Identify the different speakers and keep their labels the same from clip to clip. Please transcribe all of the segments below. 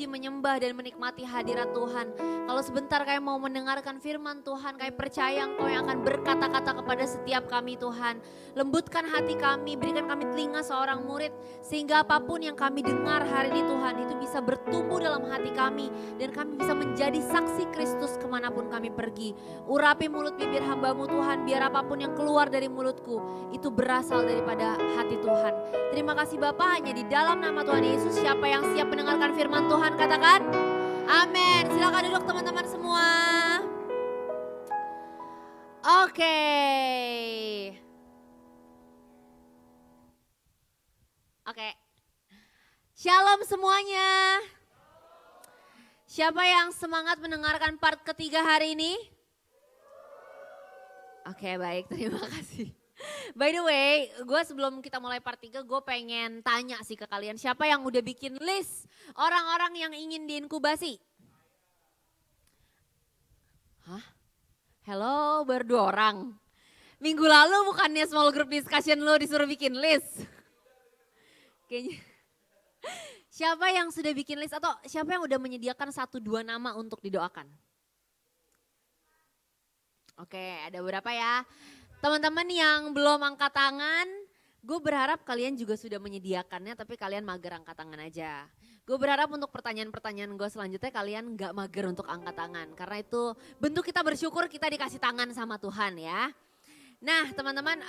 Speaker 1: menyembah dan menikmati hadirat Tuhan. Kalau sebentar kayak mau mendengarkan firman Tuhan, kayak percaya Engkau yang akan berkata-kata kepada setiap kami Tuhan. Lembutkan hati kami, berikan kami telinga seorang murid, sehingga apapun yang kami dengar hari ini Tuhan, itu bisa bertumbuh dalam hati kami, dan kami bisa menjadi saksi Kristus kemanapun kami pergi. Urapi mulut bibir hamba-Mu Tuhan, biar apapun yang keluar dari mulutku, itu berasal daripada hati Tuhan. Terima kasih Bapa, hanya di dalam nama Tuhan Yesus, siapa yang siap mendengarkan firman Tuhan katakan amin. Silakan duduk teman-teman semua. Oke. Shalom semuanya. Siapa yang semangat mendengarkan part ketiga hari ini? Oke, baik, terima kasih. By the way, gue sebelum kita mulai part 3, gue pengen tanya sih ke kalian, siapa yang udah bikin list orang-orang yang ingin diinkubasi? Hah? Hello, baru 2 orang. Minggu lalu bukannya small group discussion lo disuruh bikin list? Kayaknya. Siapa yang sudah bikin list atau siapa yang udah menyediakan 1-2 nama untuk didoakan? Oke, ada beberapa ya. Teman-teman yang belum angkat tangan, gue berharap kalian juga sudah menyediakannya, tapi kalian mager angkat tangan aja. Gue berharap untuk pertanyaan-pertanyaan gue selanjutnya kalian gak mager untuk angkat tangan. Karena itu bentuk kita bersyukur kita dikasih tangan sama Tuhan ya. Nah teman-teman,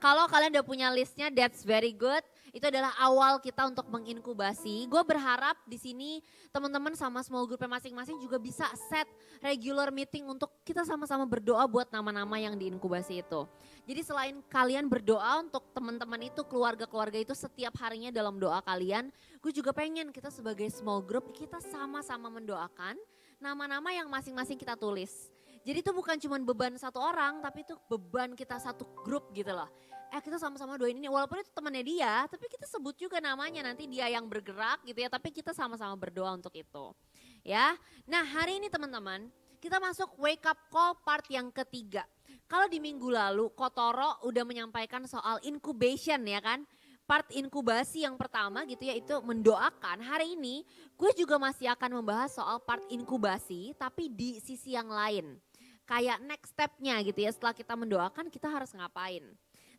Speaker 1: kalau kalian udah punya listnya, that's very good. Itu adalah awal kita untuk menginkubasi. Gue berharap di sini teman-teman sama small groupnya masing-masing juga bisa set regular meeting untuk kita sama-sama berdoa buat nama-nama yang diinkubasi itu. Jadi selain kalian berdoa untuk teman-teman itu, keluarga-keluarga itu setiap harinya dalam doa kalian, gue juga pengen kita sebagai small group kita sama-sama mendoakan nama-nama yang masing-masing kita tulis. Jadi itu bukan cuma beban satu orang, tapi itu beban kita satu grup gitu loh. Kita sama-sama doain ini, walaupun itu temannya dia, tapi kita sebut juga namanya, nanti dia yang bergerak gitu ya, tapi kita sama-sama berdoa untuk itu. Ya, nah hari ini teman-teman, kita masuk wake up call part yang ketiga. Kalau di minggu lalu, Kotoro udah menyampaikan soal incubation ya kan, part inkubasi yang pertama gitu ya, itu mendoakan. Hari ini gue juga masih akan membahas soal part inkubasi, tapi di sisi yang lain. Kayak next step-nya gitu ya, setelah kita mendoakan kita harus ngapain.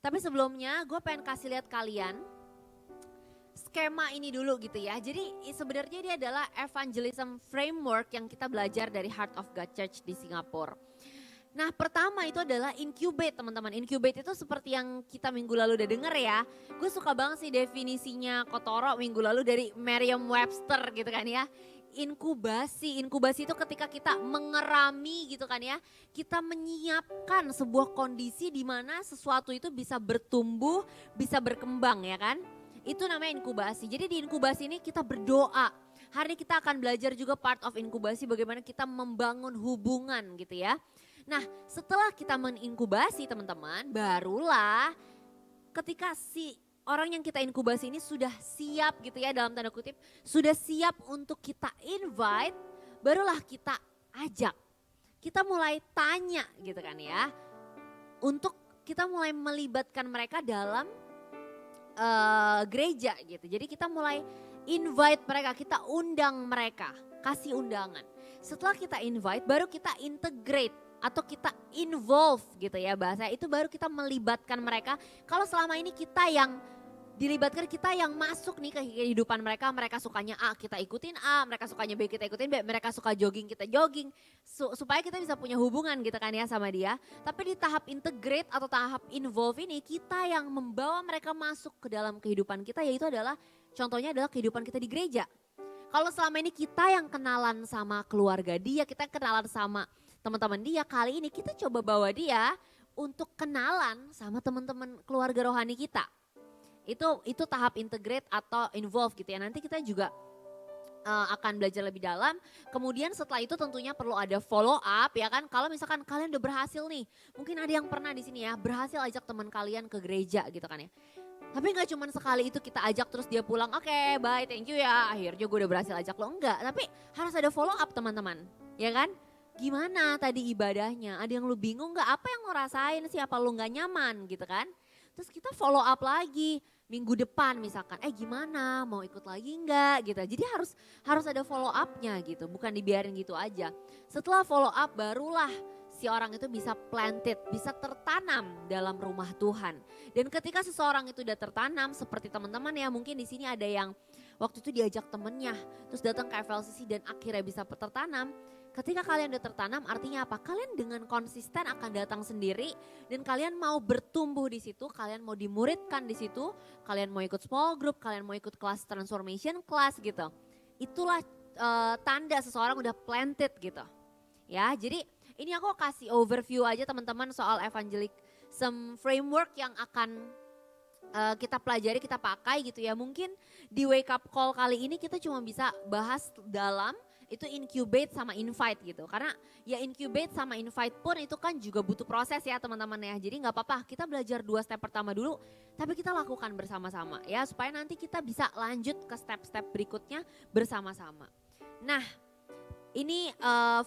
Speaker 1: Tapi sebelumnya gue pengen kasih lihat kalian skema ini dulu gitu ya. Jadi sebenarnya dia adalah evangelism framework yang kita belajar dari Heart of God Church di Singapura. Nah pertama itu adalah incubate teman-teman. Incubate itu seperti yang kita minggu lalu udah denger ya. Gue suka banget sih definisinya Kotoro minggu lalu dari Merriam-Webster gitu kan ya. Inkubasi itu ketika kita mengerami gitu kan ya. Kita menyiapkan sebuah kondisi di mana sesuatu itu bisa bertumbuh, bisa berkembang ya kan. Itu namanya inkubasi. Jadi di inkubasi ini kita berdoa. Hari ini kita akan belajar juga part of inkubasi bagaimana kita membangun hubungan gitu ya. Nah setelah kita menginkubasi teman-teman, barulah ketika si orang yang kita inkubasi ini sudah siap gitu ya, dalam tanda kutip, sudah siap untuk kita invite, barulah kita ajak. Kita mulai tanya gitu kan ya, untuk kita mulai melibatkan mereka dalam gereja gitu. Jadi kita mulai invite mereka, kita undang mereka, kasih undangan. Setelah kita invite, baru kita integrate atau kita involve gitu ya bahasa itu, baru kita melibatkan mereka. Kalau selama ini kita yang dilibatkan, kita yang masuk nih ke kehidupan mereka, mereka sukanya A kita ikutin A, mereka sukanya B kita ikutin B, mereka suka jogging kita jogging, supaya kita bisa punya hubungan gitu kan ya sama dia. Tapi di tahap integrate atau tahap involve ini kita yang membawa mereka masuk ke dalam kehidupan kita, yaitu adalah contohnya adalah kehidupan kita di gereja. Kalau selama ini kita yang kenalan sama keluarga dia, kita kenalan sama teman-teman dia, kali ini kita coba bawa dia untuk kenalan sama teman-teman keluarga rohani kita. Itu tahap integrate atau involve gitu ya. Nanti kita juga akan belajar lebih dalam. Kemudian setelah itu tentunya perlu ada follow up ya kan. Kalau misalkan kalian udah berhasil nih, mungkin ada yang pernah di sini ya berhasil ajak teman kalian ke gereja gitu kan ya. Tapi gak cuma sekali itu kita ajak terus dia pulang, oke, bye, thank you ya, akhirnya gue udah berhasil ajak lo. Enggak, tapi harus ada follow up teman-teman, ya kan? Gimana tadi ibadahnya, ada yang lu bingung gak? Apa yang lo rasain sih, apa lu gak nyaman gitu kan? Terus kita follow up lagi. minggu depan misalkan, gimana mau ikut lagi enggak gitu. Jadi harus ada follow up-nya gitu, bukan dibiarin gitu aja. Setelah follow up barulah si orang itu bisa planted, bisa tertanam dalam rumah Tuhan. Dan ketika seseorang itu udah tertanam, seperti teman-teman ya, mungkin di sini ada yang waktu itu diajak temennya, terus datang ke FLCC dan akhirnya bisa tertanam. Ketika kalian udah tertanam, artinya apa? Kalian dengan konsisten akan datang sendiri dan kalian mau bertumbuh di situ, kalian mau dimuridkan di situ, kalian mau ikut small group, kalian mau ikut kelas transformation class gitu. Itulah tanda seseorang udah planted gitu. Ya, jadi ini aku kasih overview aja teman-teman soal evangelism framework yang akan kita pelajari, kita pakai gitu ya. Mungkin di wake up call kali ini kita cuma bisa bahas dalam itu incubate sama invite gitu. Karena ya incubate sama invite pun itu kan juga butuh proses ya teman-teman ya. Jadi gak apa-apa kita belajar 2 step pertama dulu, tapi kita lakukan bersama-sama ya. Supaya nanti kita bisa lanjut ke step-step berikutnya bersama-sama. Nah ini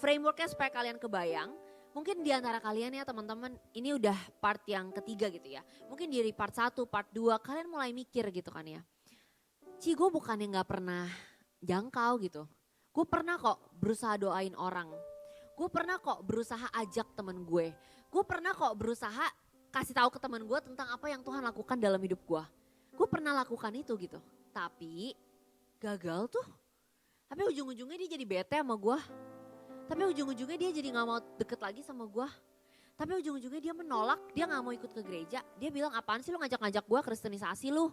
Speaker 1: frameworknya supaya kalian kebayang. Mungkin di antara kalian ya teman-teman ini udah part yang ketiga gitu ya. Mungkin dari part 1, part 2 kalian mulai mikir gitu kan ya. Gue bukannya gak pernah jangkau gitu. Gue pernah kok berusaha doain orang. Gue pernah kok berusaha ajak temen gue. Gue pernah kok berusaha kasih tahu ke temen gue tentang apa yang Tuhan lakukan dalam hidup gue. Gue pernah lakukan itu gitu. Tapi gagal tuh. Tapi ujung-ujungnya dia jadi bete sama gue. Tapi ujung-ujungnya dia jadi gak mau deket lagi sama gue. Tapi ujung-ujungnya dia menolak, dia gak mau ikut ke gereja. Dia bilang apaan sih lu ngajak-ngajak gue, kristenisasi lu.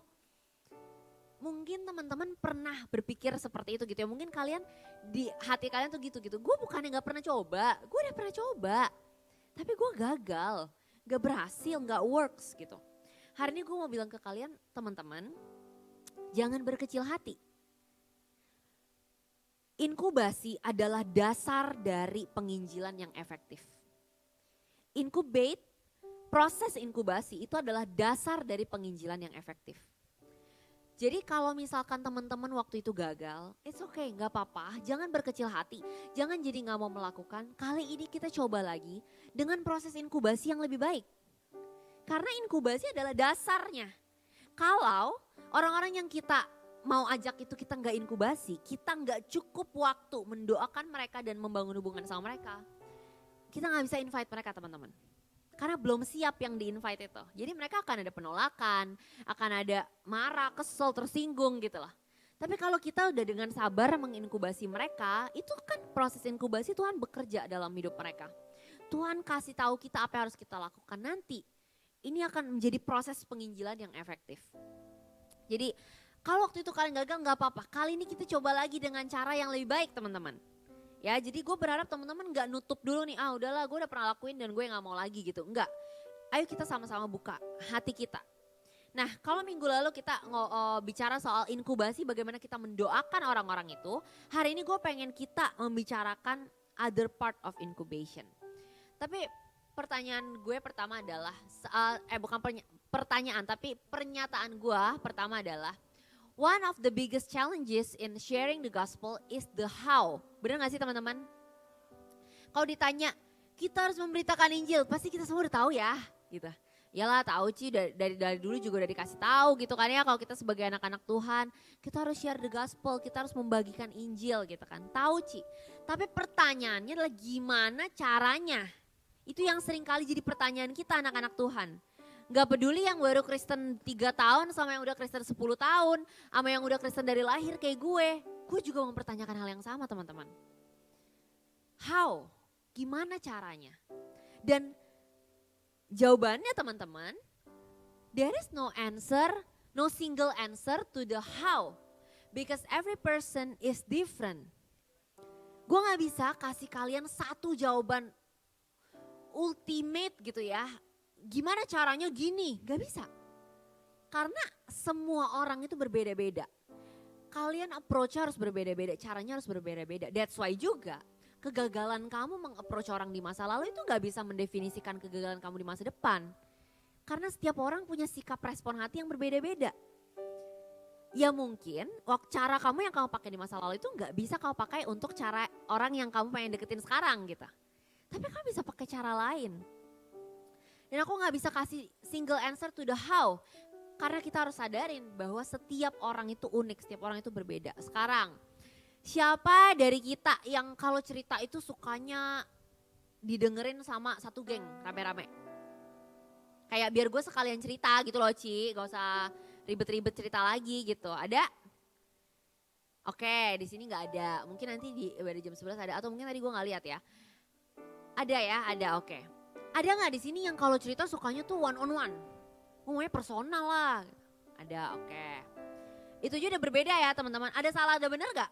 Speaker 1: Mungkin teman-teman pernah berpikir seperti itu gitu ya. Mungkin kalian di hati kalian tuh gitu-gitu. Gue bukannya gak pernah coba, gue udah pernah coba. Tapi gue gagal, gak berhasil, gak works gitu. Hari ini gue mau bilang ke kalian teman-teman, jangan berkecil hati. Inkubasi adalah dasar dari penginjilan yang efektif. Incubate, proses inkubasi itu adalah dasar dari penginjilan yang efektif. Jadi kalau misalkan teman-teman waktu itu gagal, it's okay, gak apa-apa, jangan berkecil hati, jangan jadi gak mau melakukan. Kali ini kita coba lagi dengan proses inkubasi yang lebih baik. Karena inkubasi adalah dasarnya. Kalau orang-orang yang kita mau ajak itu kita gak inkubasi, kita gak cukup waktu mendoakan mereka dan membangun hubungan sama mereka, kita gak bisa invite mereka teman-teman. Karena belum siap yang di-invite itu. Jadi mereka akan ada penolakan, akan ada marah, kesel, tersinggung gitu lah. Tapi kalau kita udah dengan sabar menginkubasi mereka, itu kan proses inkubasi Tuhan bekerja dalam hidup mereka. Tuhan kasih tahu kita apa yang harus kita lakukan nanti. Ini akan menjadi proses penginjilan yang efektif. Jadi kalau waktu itu kalian gagal gak apa-apa, kali ini kita coba lagi dengan cara yang lebih baik teman-teman. Ya jadi gue berharap teman-teman gak nutup dulu nih, udahlah gue udah pernah lakuin dan gue gak mau lagi gitu. Enggak, ayo kita sama-sama buka hati kita. Nah kalau minggu lalu kita bicara soal inkubasi, bagaimana kita mendoakan orang-orang itu. Hari ini gue pengen kita membicarakan other part of incubation. Tapi pertanyaan gue pertama adalah, tapi pernyataan gue pertama adalah, one of the biggest challenges in sharing the gospel is the how. Benar gak sih teman-teman? Kalau ditanya, kita harus memberitakan Injil, pasti kita semua udah tahu ya. Gitu. Yalah tahu Ci, dari dulu juga udah dikasih tahu gitu kan ya. Kalau kita sebagai anak-anak Tuhan, kita harus share the gospel, kita harus membagikan Injil gitu kan. Tahu Ci, tapi pertanyaannya adalah gimana caranya? Itu yang sering kali jadi pertanyaan kita anak-anak Tuhan. Gak peduli yang baru Kristen 3 tahun sama yang udah Kristen 10 tahun. Sama yang udah Kristen dari lahir kayak gue. Gue juga mempertanyakan hal yang sama teman-teman. How? Gimana caranya? Dan jawabannya teman-teman, there is no answer, no single answer to the how. Because every person is different. Gue gak bisa kasih kalian satu jawaban ultimate gitu ya. Gimana caranya gini, gak bisa. Karena semua orang itu berbeda-beda. Kalian approach harus berbeda-beda, caranya harus berbeda-beda. That's why juga kegagalan kamu meng-approach orang di masa lalu itu gak bisa mendefinisikan kegagalan kamu di masa depan. Karena setiap orang punya sikap respon hati yang berbeda-beda. Ya mungkin cara kamu yang kamu pakai di masa lalu itu gak bisa kamu pakai untuk cara orang yang kamu pengen deketin sekarang gitu. Tapi kamu bisa pakai cara lain. Dan aku gak bisa kasih single answer to the how. Karena kita harus sadarin bahwa setiap orang itu unik, setiap orang itu berbeda. Sekarang, siapa dari kita yang kalau cerita itu sukanya didengerin sama satu geng rame-rame? Kayak biar gue sekalian cerita gitu loh Ci, gak usah ribet-ribet cerita lagi gitu. Ada? Oke, di sini nggak ada. Mungkin nanti di ibadah jam 11 ada, atau mungkin tadi gue nggak lihat ya. Ada ya, ada. Oke. Ada nggak di sini yang kalau cerita sukanya tuh one on one? Ngomongnya personal lah. Ada, oke. Itu juga udah berbeda ya teman-teman. Ada salah, ada benar gak?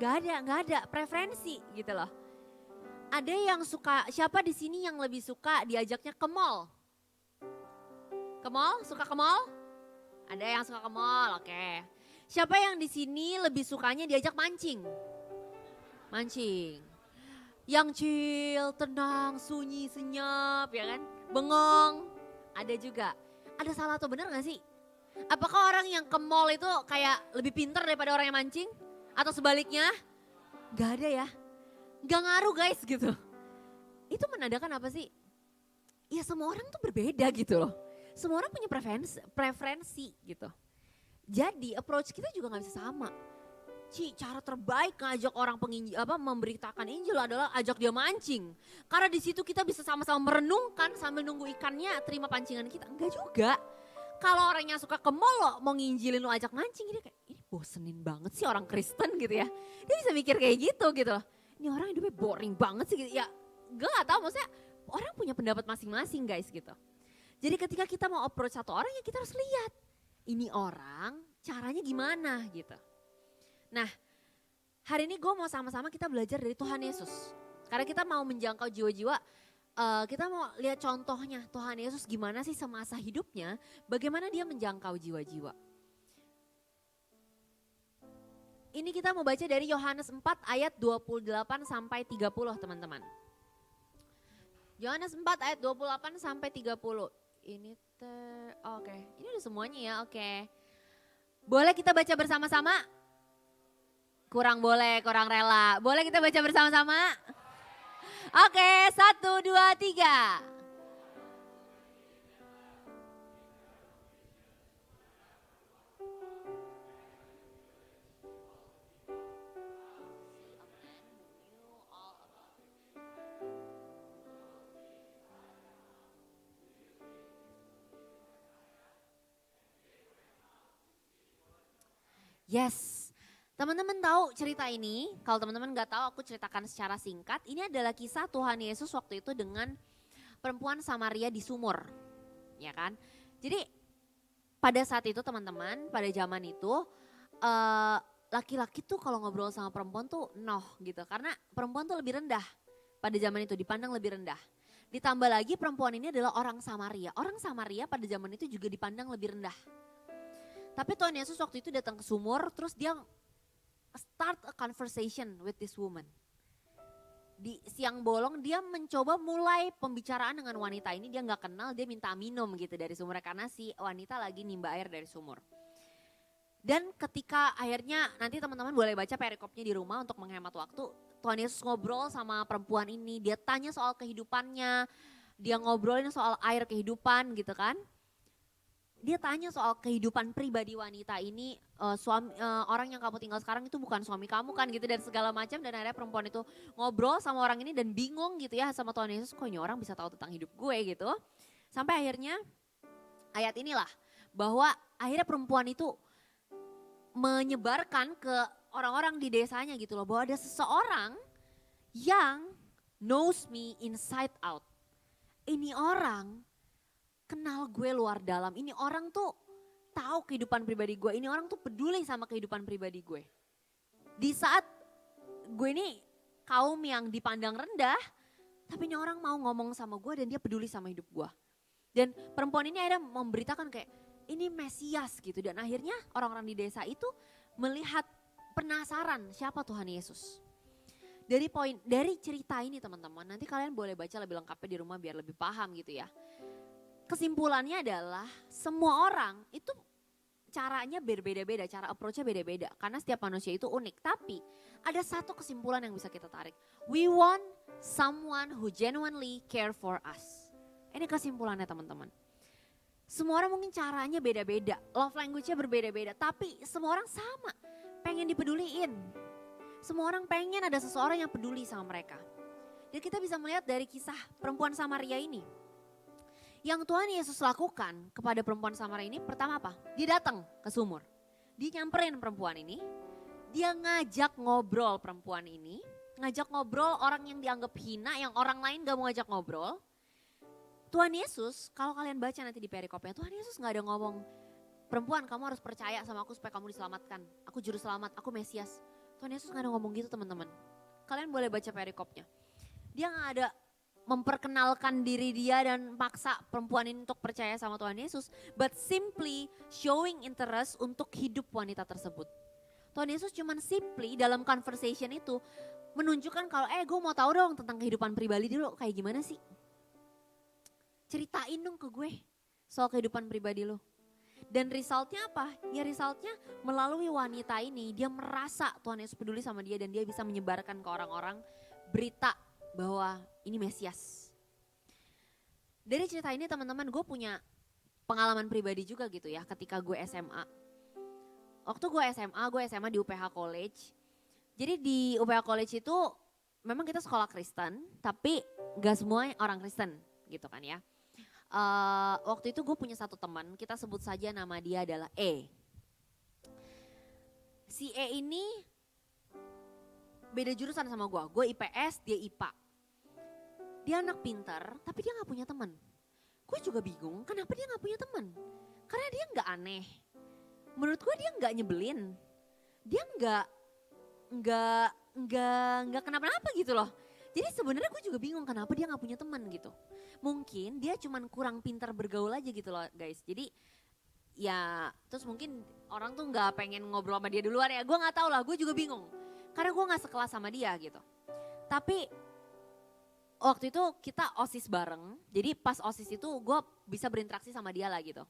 Speaker 1: Gak ada. Preferensi gitu loh. Ada yang suka, siapa di sini yang lebih suka diajaknya ke mall? Ke mall? Suka ke mall? Ada yang suka ke mall, oke. Siapa yang di sini lebih sukanya diajak mancing? Mancing. Yang chill, tenang, sunyi, senyap, ya kan? Bengong. Ada juga. Ada salah atau benar gak sih? Apakah orang yang ke mall itu kayak lebih pintar daripada orang yang mancing? Atau sebaliknya? Gak ada ya. Gak ngaruh guys gitu. Itu menandakan apa sih? Ya semua orang tuh berbeda gitu loh. Semua orang punya preferensi gitu. Jadi approach kita juga gak bisa sama. Cara terbaik ngajak orang memberitakan Injil adalah ajak dia mancing. Karena di situ kita bisa sama-sama merenungkan sambil nunggu ikannya terima pancingan kita. Enggak juga. Kalau orang yang suka ke mall lo mau nginjilin lo ajak mancing, dia kayak ini bosenin banget sih orang Kristen gitu ya. Dia bisa mikir kayak gitu loh. Ini orang hidupnya boring banget sih gitu. Ya gue gak tahu, maksudnya orang punya pendapat masing-masing guys gitu. Jadi ketika kita mau approach satu orang ya kita harus lihat. Ini orang caranya gimana gitu. Nah, hari ini gue mau sama-sama kita belajar dari Tuhan Yesus. Karena kita mau menjangkau jiwa-jiwa, kita mau lihat contohnya Tuhan Yesus gimana sih semasa hidupnya, bagaimana dia menjangkau jiwa-jiwa. Ini kita mau baca dari Yohanes 4 ayat 28 sampai 30 teman-teman. Yohanes 4 ayat 28 sampai 30. Ini oke. Ini udah semuanya ya, oke. Boleh kita baca bersama-sama? Kurang boleh, kurang rela. Boleh kita baca bersama-sama? Oke, 1, 2, 3. Yes, teman-teman tahu cerita ini? Kalau teman-teman nggak tahu, aku ceritakan secara singkat. Ini adalah kisah Tuhan Yesus waktu itu dengan perempuan Samaria di sumur, ya kan? Jadi pada saat itu teman-teman, pada zaman itu laki-laki tuh kalau ngobrol sama perempuan tuh gitu, karena perempuan tuh lebih rendah. Pada zaman itu dipandang lebih rendah. Ditambah lagi perempuan ini adalah orang Samaria. Orang Samaria pada zaman itu juga dipandang lebih rendah. Tapi Tuhan Yesus waktu itu datang ke sumur, terus dia start a conversation with this woman. Di siang bolong dia mencoba mulai pembicaraan dengan wanita ini, dia gak kenal, dia minta minum gitu dari sumur karena si wanita lagi nimba air dari sumur. Dan ketika akhirnya nanti teman-teman boleh baca perikopnya di rumah untuk menghemat waktu. Tuhan Yesus ngobrol sama perempuan ini, dia tanya soal kehidupannya, dia ngobrolin soal air kehidupan gitu kan. Dia tanya soal kehidupan pribadi wanita ini, orang yang kamu tinggal sekarang itu bukan suami kamu kan gitu dan segala macam. Dan akhirnya perempuan itu ngobrol sama orang ini dan bingung gitu ya sama Tuhan Yesus, kok ini orang bisa tahu tentang hidup gue gitu. Sampai akhirnya ayat inilah bahwa akhirnya perempuan itu menyebarkan ke orang-orang di desanya gitu loh, bahwa ada seseorang yang knows me inside out. Ini orang kenal gue luar dalam, ini orang tuh tahu kehidupan pribadi gue, ini orang tuh peduli sama kehidupan pribadi gue. Di saat gue ini kaum yang dipandang rendah, tapi ini orang mau ngomong sama gue dan dia peduli sama hidup gue. Dan perempuan ini akhirnya memberitakan kayak ini Mesias gitu, dan akhirnya orang-orang di desa itu melihat penasaran siapa Tuhan Yesus. Dari cerita ini teman-teman, nanti kalian boleh baca lebih lengkapnya di rumah biar lebih paham gitu ya. Kesimpulannya adalah semua orang itu caranya berbeda-beda, cara approach-nya beda-beda. Karena setiap manusia itu unik. Tapi ada satu kesimpulan yang bisa kita tarik. We want someone who genuinely care for us. Ini kesimpulannya teman-teman. Semua orang mungkin caranya beda-beda, love language-nya berbeda-beda, tapi semua orang sama, pengen dipeduliin. Semua orang pengen ada seseorang yang peduli sama mereka. Dan kita bisa melihat dari kisah perempuan Samaria ini. Yang Tuhan Yesus lakukan kepada perempuan Samaria ini pertama apa? Dia datang ke sumur, dia nyamperin perempuan ini, dia ngajak ngobrol perempuan ini, ngajak ngobrol orang yang dianggap hina, yang orang lain gak mau ngajak ngobrol. Tuhan Yesus, kalau kalian baca nanti di perikopnya, Tuhan Yesus gak ada ngomong, perempuan kamu harus percaya sama aku supaya kamu diselamatkan. Aku juru selamat, aku Mesias. Tuhan Yesus gak ada ngomong gitu teman-teman. Kalian boleh baca perikopnya. Dia gak ada memperkenalkan diri dia dan paksa perempuan ini untuk percaya sama Tuhan Yesus. But simply showing interest untuk hidup wanita tersebut. Tuhan Yesus cuman simply dalam conversation itu menunjukkan kalau gue mau tahu dong tentang kehidupan pribadi dulu kayak gimana sih. Ceritain dong ke gue soal kehidupan pribadi lo. Dan resultnya apa? Ya resultnya melalui wanita ini dia merasa Tuhan Yesus peduli sama dia dan dia bisa menyebarkan ke orang-orang berita bahwa ini Mesias. Dari cerita ini teman-teman gue punya pengalaman pribadi juga gitu ya ketika gue SMA. Waktu gue SMA di UPH College. Jadi di UPH College itu memang kita sekolah Kristen tapi gak semua orang Kristen gitu kan ya. Waktu itu gue punya satu teman, kita sebut saja nama dia adalah E. Si E ini beda jurusan sama gue IPS, dia IPA. Dia anak pintar, tapi dia gak punya teman. Gue juga bingung, kenapa dia gak punya teman? Karena dia gak aneh. Menurut gue dia gak nyebelin. Dia gak kenapa-napa gitu loh. Jadi sebenarnya gue juga bingung kenapa dia gak punya teman gitu. Mungkin dia cuman kurang pintar bergaul aja gitu loh guys. Jadi ya terus mungkin orang tuh gak pengen ngobrol sama dia duluan ya. Gue gak tahu lah, gue juga bingung. Karena gue gak sekelas sama dia gitu. Tapi waktu itu kita OSIS bareng. Jadi pas OSIS itu gue bisa berinteraksi sama dia lah gitu.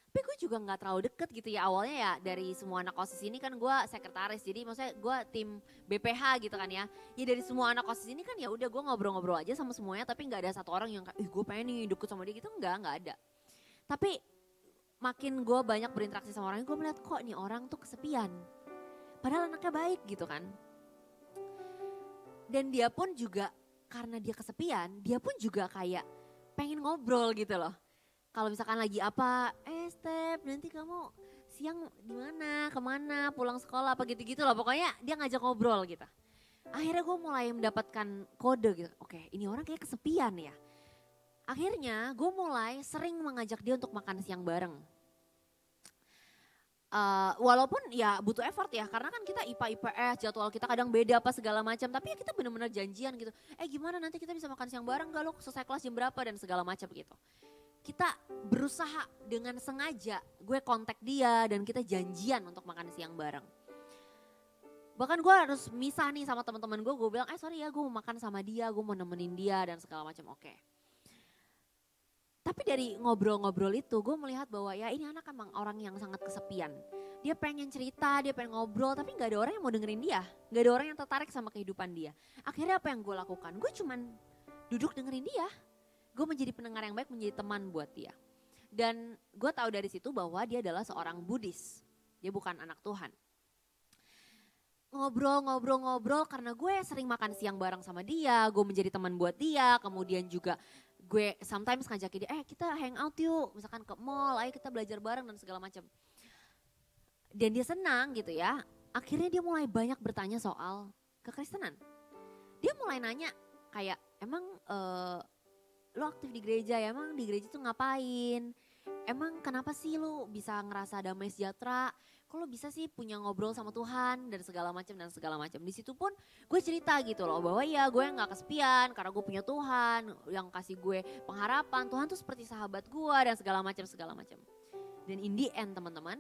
Speaker 1: Tapi gue juga gak terlalu deket gitu ya. Awalnya ya dari semua anak OSIS ini kan gue sekretaris. Jadi maksudnya gue tim BPH gitu kan ya. Ya dari semua anak OSIS ini kan ya udah gue ngobrol-ngobrol aja sama semuanya. Tapi gak ada satu orang yang kayak gue pengen nih deket sama dia gitu. Gak ada. Tapi makin gue banyak berinteraksi sama orang, gue melihat kok nih orang tuh kesepian. Padahal anaknya baik gitu kan. Dan dia pun juga karena dia kesepian, dia pun juga kayak pengen ngobrol gitu loh. Kalau misalkan lagi apa, Step nanti kamu siang di mana, kemana, pulang sekolah apa gitu-gitu loh. Pokoknya dia ngajak ngobrol gitu. Akhirnya gue mulai mendapatkan kode gitu. Oke, ini orang kayak kesepian ya. Akhirnya gue mulai sering mengajak dia untuk makan siang bareng. Walaupun ya butuh effort ya, karena kan kita IPA IPS, jadwal kita kadang beda apa segala macam, tapi ya kita benar-benar janjian gitu. Gimana nanti kita bisa makan siang bareng gak, lo selesai kelas jam berapa dan segala macam gitu. Kita berusaha dengan sengaja, gue kontak dia dan kita janjian untuk makan siang bareng. Bahkan gue harus misah nih sama teman-teman gue bilang sorry ya gue mau makan sama dia, gue mau nemenin dia dan segala macam. Oke. Tapi dari ngobrol-ngobrol itu gue melihat bahwa ya ini anak emang orang yang sangat kesepian. Dia pengen cerita, dia pengen ngobrol tapi gak ada orang yang mau dengerin dia. Gak ada orang yang tertarik sama kehidupan dia. Akhirnya apa yang gue lakukan? Gue cuman duduk dengerin dia. Gue menjadi pendengar yang baik, menjadi teman buat dia. Dan gue tahu dari situ bahwa dia adalah seorang Buddhis. Dia bukan anak Tuhan. Ngobrol karena gue sering makan siang bareng sama dia. Gue menjadi teman buat dia. Kemudian juga gue sometimes ngajakin dia, kita hang out yuk, misalkan ke mall, ayo kita belajar bareng dan segala macam. Dan dia senang gitu ya. Akhirnya dia mulai banyak bertanya soal kekristenan. Dia mulai nanya kayak, emang lo aktif di gereja ya, emang di gereja tuh ngapain? Emang kenapa sih lo bisa ngerasa damai sejahtera? Kok lo bisa sih punya ngobrol sama Tuhan dan segala macam. Di situ pun gue cerita gitu loh bahwa ya gue nggak kesepian karena gue punya Tuhan yang kasih gue pengharapan. Tuhan tuh seperti sahabat gue dan segala macam. Dan in the end teman-teman,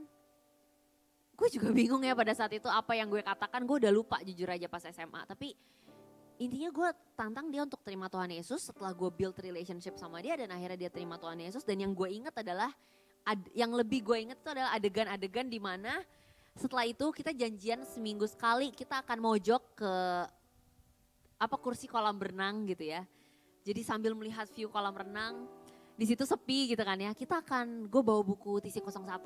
Speaker 1: gue juga bingung ya pada saat itu apa yang gue katakan, gue udah lupa jujur aja pas SMA. Tapi intinya gue tantang dia untuk terima Tuhan Yesus setelah gue build relationship sama dia dan akhirnya dia terima Tuhan Yesus. Dan yang gue ingat adalah yang lebih gue inget itu adalah adegan-adegan di mana setelah itu kita janjian seminggu sekali kita akan mojok ke kursi kolam renang gitu ya. Jadi sambil melihat view kolam renang di situ sepi gitu kan ya, gue bawa buku TC01.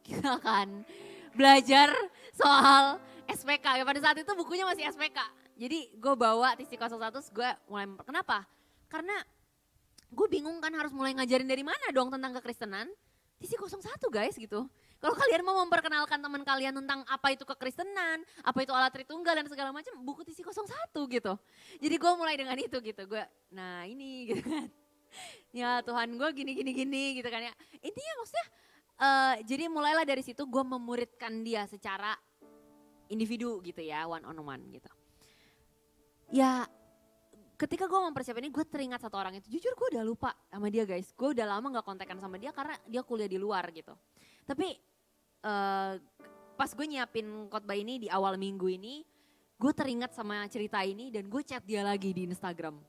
Speaker 1: Kita akan belajar soal SPK. Pada saat itu bukunya masih SPK. Jadi gue bawa TC01, gue mulai, kenapa? Karena gue bingung kan harus mulai ngajarin dari mana dong tentang kekristenan. TC01 guys gitu. Kalau kalian mau memperkenalkan teman kalian tentang apa itu kekristenan, apa itu Allah Tritunggal dan segala macam, buku TC01 gitu. Jadi gue mulai dengan itu gitu. Nah ini gitu kan. Ya Tuhan gue gini gitu kan ya. Intinya maksudnya jadi mulailah dari situ gue memuridkan dia secara individu gitu ya, one on one gitu. Ya ketika gue mempersiapkan ini gue teringat satu orang itu, jujur gue udah lupa sama dia guys. Gue udah lama gak kontekan sama dia karena dia kuliah di luar gitu. Tapi pas gue nyiapin khotbah ini di awal minggu ini, gue teringat sama cerita ini dan gue chat dia lagi di Instagram.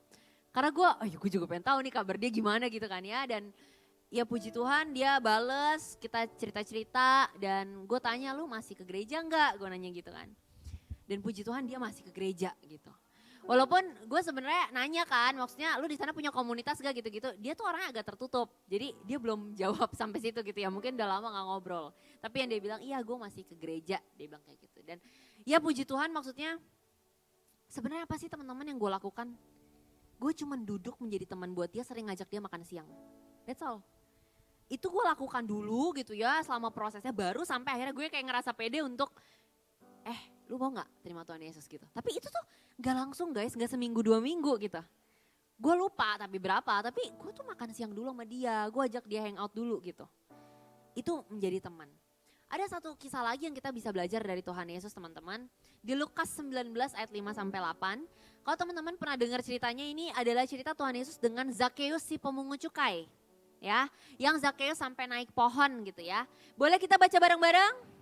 Speaker 1: Karena gue juga pengen tahu nih kabar dia gimana gitu kan ya. Dan ya puji Tuhan dia bales, kita cerita-cerita dan gue tanya lu masih ke gereja enggak? Gue nanya gitu kan. Dan puji Tuhan dia masih ke gereja gitu. Walaupun gue sebenarnya nanya kan, maksudnya lu di sana punya komunitas gak gitu-gitu. Dia tuh orangnya agak tertutup, jadi dia belum jawab sampai situ gitu ya. Mungkin udah lama gak ngobrol. Tapi yang dia bilang, iya gue masih ke gereja, dia bilang kayak gitu. Dan ya puji Tuhan maksudnya, sebenarnya apa sih teman-teman yang gue lakukan? Gue cuman duduk menjadi teman buat dia, sering ngajak dia makan siang. That's all. Itu gue lakukan dulu gitu ya selama prosesnya, baru sampai akhirnya gue kayak ngerasa pede untuk lu mau gak terima Tuhan Yesus gitu. Tapi itu tuh gak langsung guys, gak seminggu 2 minggu gitu. Gue lupa tapi berapa, tapi gue tuh makan siang dulu sama dia, gue ajak dia hangout dulu gitu. Itu menjadi teman. Ada satu kisah lagi yang kita bisa belajar dari Tuhan Yesus teman-teman. Di Lukas 19 ayat 5-8. Kalau teman-teman pernah dengar ceritanya, ini adalah cerita Tuhan Yesus dengan Zakeus si pemungut cukai. Ya, yang Zakeus sampai naik pohon gitu ya. Boleh kita baca bareng-bareng?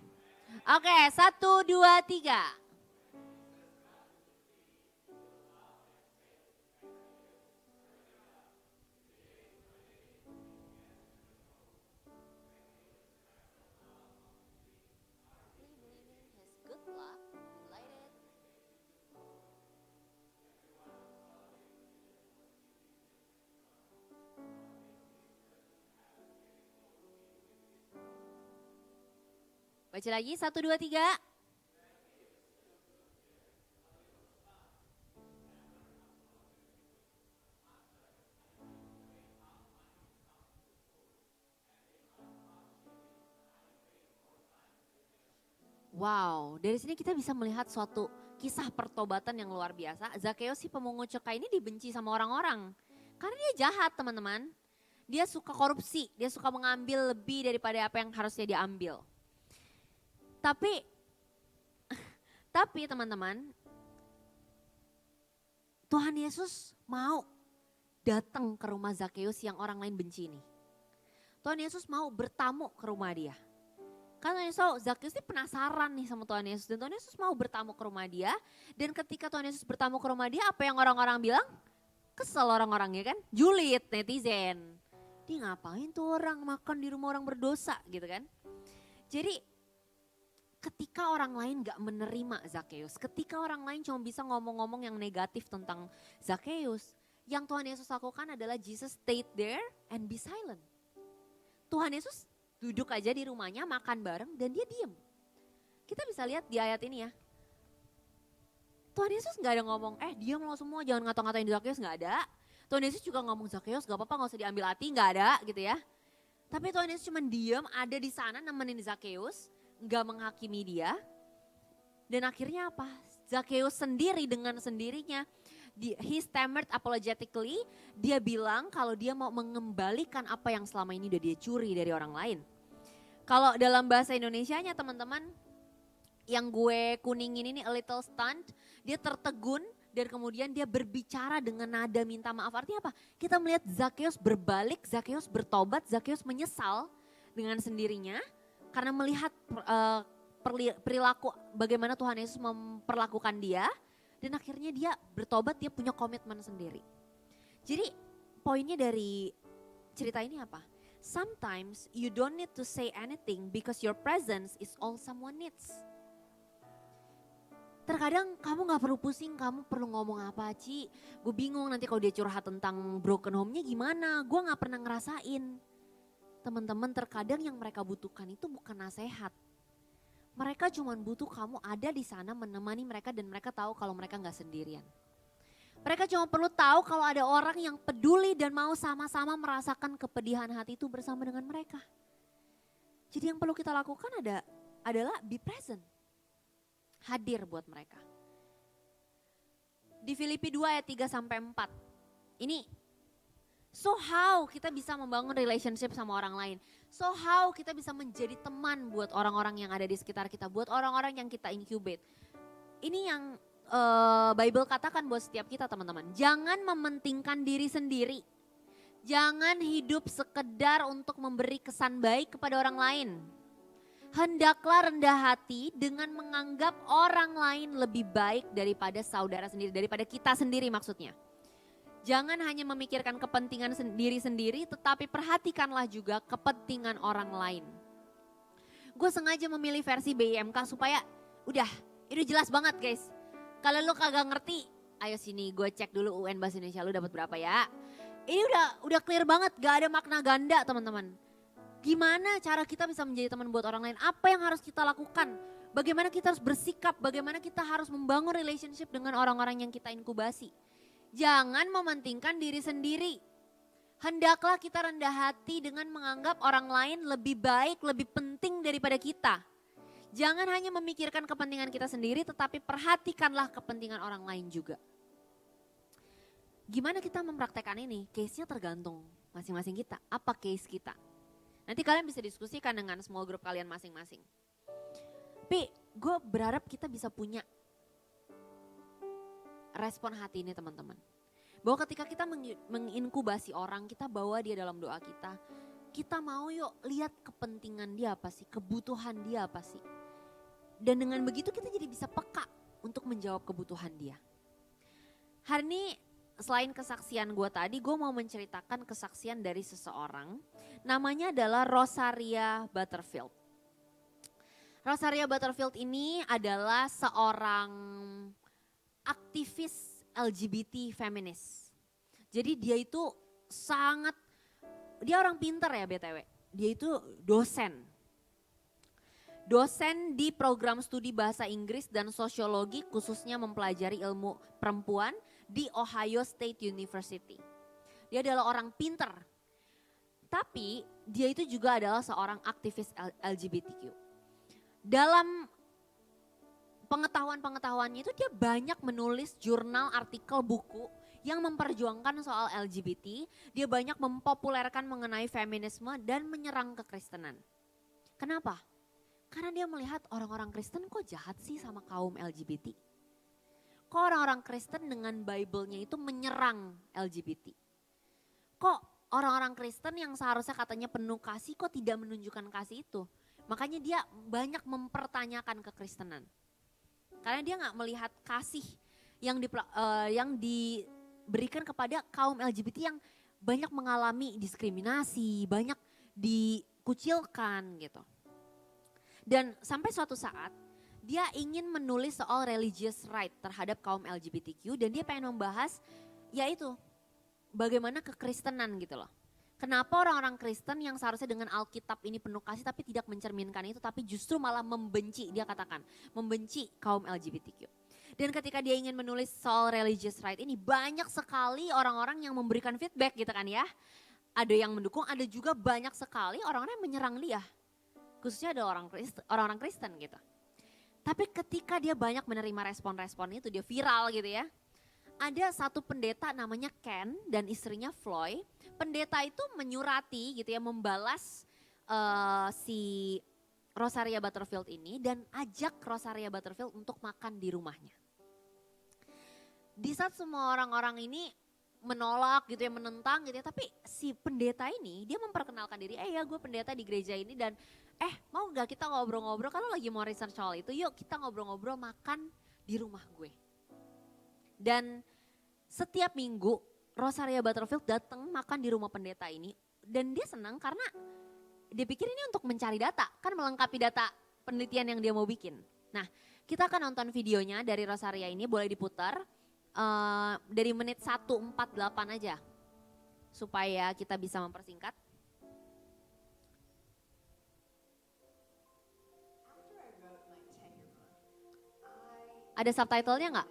Speaker 1: Oke, 1, 2, 3. Baca lagi, 1, 2, 3. Wow, dari sini kita bisa melihat suatu kisah pertobatan yang luar biasa. Zakeus si pemungut cukai ini dibenci sama orang-orang. Karena dia jahat teman-teman. Dia suka korupsi, dia suka mengambil lebih daripada apa yang harusnya diambil. Tapi teman-teman, Tuhan Yesus mau datang ke rumah Zakeus yang orang lain benci ini. Tuhan Yesus mau bertamu ke rumah dia. Karena Zakeus ini penasaran nih sama Tuhan Yesus. Dan Tuhan Yesus mau bertamu ke rumah dia. Dan ketika Tuhan Yesus bertamu ke rumah dia, apa yang orang-orang bilang? Kesel orang-orangnya kan, julid netizen. Dia ngapain tuh orang makan di rumah orang berdosa gitu kan. Jadi ketika orang lain gak menerima Zakeus, ketika orang lain cuma bisa ngomong-ngomong yang negatif tentang Zakeus, yang Tuhan Yesus lakukan adalah Jesus stayed there and be silent. Tuhan Yesus duduk aja di rumahnya, makan bareng dan dia diem. Kita bisa lihat di ayat ini ya. Tuhan Yesus gak ada ngomong, diam lo semua jangan ngata-ngatain Zakeus, gak ada. Tuhan Yesus juga ngomong Zakeus gak apa-apa gak usah diambil hati, gak ada gitu ya. Tapi Tuhan Yesus cuma diem ada di sana nemenin Zakeus, gak menghakimi dia. Dan akhirnya apa? Zakeus sendiri dengan sendirinya, he stammered apologetically, dia bilang kalau dia mau mengembalikan apa yang selama ini udah dia curi dari orang lain. Kalau dalam bahasa Indonesianya teman-teman, yang gue kuningin ini a little stunned, dia tertegun dan kemudian dia berbicara dengan nada minta maaf. Artinya apa? Kita melihat Zakeus berbalik, Zakeus bertobat, Zakeus menyesal dengan sendirinya karena melihat perilaku bagaimana Tuhan Yesus memperlakukan dia. Dan akhirnya dia bertobat, dia punya komitmen sendiri. Jadi poinnya dari cerita ini apa? Sometimes you don't need to say anything because your presence is all someone needs. Terkadang kamu gak perlu pusing, kamu perlu ngomong apa Ci. Gue bingung nanti kalau dia curhat tentang broken home-nya gimana, gue gak pernah ngerasain. Teman-teman, terkadang yang mereka butuhkan itu bukan nasihat. Mereka cuma butuh kamu ada di sana menemani mereka dan mereka tahu kalau mereka gak sendirian. Mereka cuma perlu tahu kalau ada orang yang peduli dan mau sama-sama merasakan kepedihan hati itu bersama dengan mereka. Jadi yang perlu kita lakukan adalah be present. Hadir buat mereka. Di Filipi 2 ayat 3-4. Ini, so how kita bisa membangun relationship sama orang lain. So how kita bisa menjadi teman buat orang-orang yang ada di sekitar kita. Buat orang-orang yang kita incubate. Ini yang Bible katakan buat setiap kita teman-teman. Jangan mementingkan diri sendiri. Jangan hidup sekedar untuk memberi kesan baik kepada orang lain. Hendaklah rendah hati dengan menganggap orang lain lebih baik daripada saudara sendiri, daripada kita sendiri maksudnya. Jangan hanya memikirkan kepentingan diri sendiri, tetapi perhatikanlah juga kepentingan orang lain. Gue sengaja memilih versi BIMK supaya itu jelas banget guys. Kalau lo kagak ngerti, ayo sini gue cek dulu UN Bahasa Indonesia lo dapat berapa ya. Ini udah clear banget, gak ada makna ganda teman-teman. Gimana cara kita bisa menjadi teman buat orang lain? Apa yang harus kita lakukan? Bagaimana kita harus bersikap? Bagaimana kita harus membangun relationship dengan orang-orang yang kita inkubasi? Jangan mementingkan diri sendiri. Hendaklah kita rendah hati dengan menganggap orang lain lebih baik, lebih penting daripada kita. Jangan hanya memikirkan kepentingan kita sendiri, tetapi perhatikanlah kepentingan orang lain juga. Gimana kita mempraktekkan ini? Case-nya tergantung masing-masing kita. Apa case kita? Nanti kalian bisa diskusikan dengan small group kalian masing-masing. Tapi gue berharap kita bisa punya respon hati ini teman-teman. Bahwa ketika kita menginkubasi orang, kita bawa dia dalam doa kita. Kita mau yuk lihat kepentingan dia apa sih, kebutuhan dia apa sih. Dan dengan begitu kita jadi bisa peka untuk menjawab kebutuhan dia. Hari ini selain kesaksian gue tadi, gue mau menceritakan kesaksian dari seseorang. Namanya adalah Rosaria Butterfield. Rosaria Butterfield ini adalah seorang aktivis LGBT feminis. Jadi dia itu dia orang pinter ya BTW. Dia itu dosen. Dosen di program studi bahasa Inggris dan sosiologi khususnya mempelajari ilmu perempuan di Ohio State University. Dia adalah orang pinter. Tapi dia itu juga adalah seorang aktivis LGBTQ. Dalam pengetahuan-pengetahuannya itu dia banyak menulis jurnal, artikel, buku yang memperjuangkan soal LGBT. Dia banyak mempopulerkan mengenai feminisme dan menyerang kekristenan. Kenapa? Karena dia melihat orang-orang Kristen kok jahat sih sama kaum LGBT. Kok orang-orang Kristen dengan Bible-nya itu menyerang LGBT. Kok orang-orang Kristen yang seharusnya katanya penuh kasih kok tidak menunjukkan kasih itu. Makanya dia banyak mempertanyakan kekristenan. Karena dia gak melihat kasih yang diberikan kepada kaum LGBT yang banyak mengalami diskriminasi, banyak dikucilkan gitu. Dan sampai suatu saat dia ingin menulis soal religious right terhadap kaum LGBTQ dan dia pengen membahas yaitu bagaimana kekristenan gitu loh. Kenapa orang-orang Kristen yang seharusnya dengan Alkitab ini penuh kasih tapi tidak mencerminkan itu tapi justru malah membenci, dia katakan, membenci kaum LGBTQ. Dan ketika dia ingin menulis soal religious right ini banyak sekali orang-orang yang memberikan feedback gitu kan ya. Ada yang mendukung, ada juga banyak sekali orang-orang yang menyerang dia. Khususnya ada orang-orang Kristen gitu. Tapi ketika dia banyak menerima respon-respon itu, dia viral gitu ya. Ada satu pendeta namanya Ken dan istrinya Floyd. Pendeta itu menyurati gitu ya, membalas si Rosaria Butterfield ini dan ajak Rosaria Butterfield untuk makan di rumahnya. Di saat semua orang-orang ini menolak gitu ya, menentang gitu ya, tapi si pendeta ini dia memperkenalkan diri, ya gue pendeta di gereja ini dan mau gak kita ngobrol-ngobrol, kalau lagi mau research soal itu yuk kita ngobrol-ngobrol makan di rumah gue. Dan setiap minggu Rosaria Butterfield datang makan di rumah pendeta ini dan dia senang karena dia pikir ini untuk mencari data, kan melengkapi data penelitian yang dia mau bikin. Nah Kita akan nonton videonya dari Rosaria ini, boleh diputar dari menit 1:48 aja. Supaya kita bisa mempersingkat. Ada subtitlenya nggak?